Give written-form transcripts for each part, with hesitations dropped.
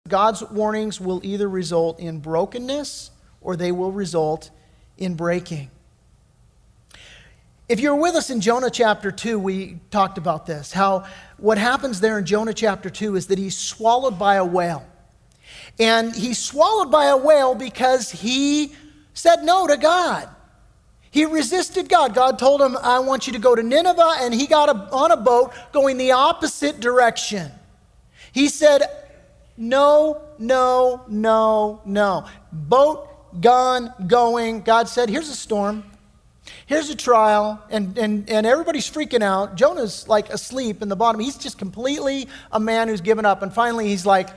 God's warnings will either result in brokenness or they will result in breaking. If you're with us in Jonah chapter 2, we talked about this, how what happens there in Jonah chapter 2 is that he's swallowed by a whale. And he's swallowed by a whale because he said no to God. He resisted God. God told him, I want you to go to Nineveh, and he got on a boat going the opposite direction. He said, no, no, no, no. Boat gone, going. God said, here's a storm. Here's a trial, and everybody's freaking out. Jonah's like asleep in the bottom. He's just completely a man who's given up. And finally, he's like,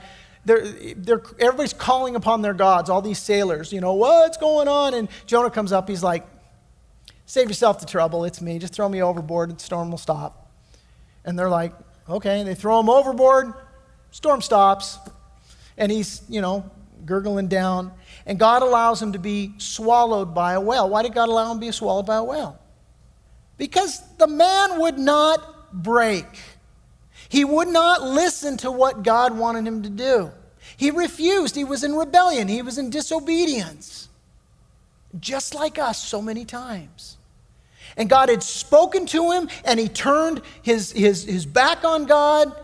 everybody's calling upon their gods, all these sailors, what's going on? And Jonah comes up, he's like, save yourself the trouble, it's me. Just throw me overboard and the storm will stop. And they're like, okay. And they throw him overboard, storm stops. And he's, gurgling down. And God allows him to be swallowed by a whale. Why did God allow him to be swallowed by a whale? Because the man would not break. He would not listen to what God wanted him to do. He refused. He was in rebellion. He was in disobedience. Just like us so many times. And God had spoken to him, and he turned his back on God.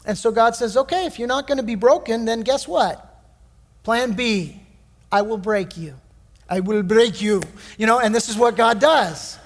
And so God says, okay, if you're not going to be broken, then guess what? Plan B, I will break you. I will break you. And this is what God does.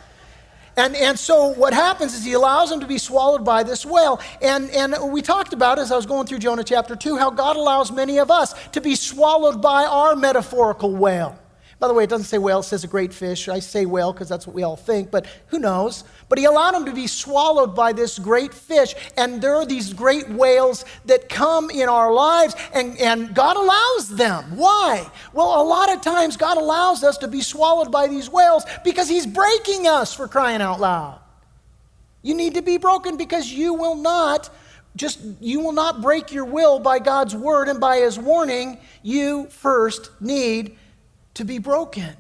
And so what happens is he allows him to be swallowed by this whale. And we talked about, as I was going through Jonah chapter 2, how God allows many of us to be swallowed by our metaphorical whale. By the way, it doesn't say whale, it says a great fish. I say whale because that's what we all think, but who knows? But he allowed him to be swallowed by this great fish, and there are these great whales that come in our lives, and God allows them. Why? Well, a lot of times God allows us to be swallowed by these whales because he's breaking us, for crying out loud. You need to be broken because you will not break your will by God's word and by his warning. You first need to be broken.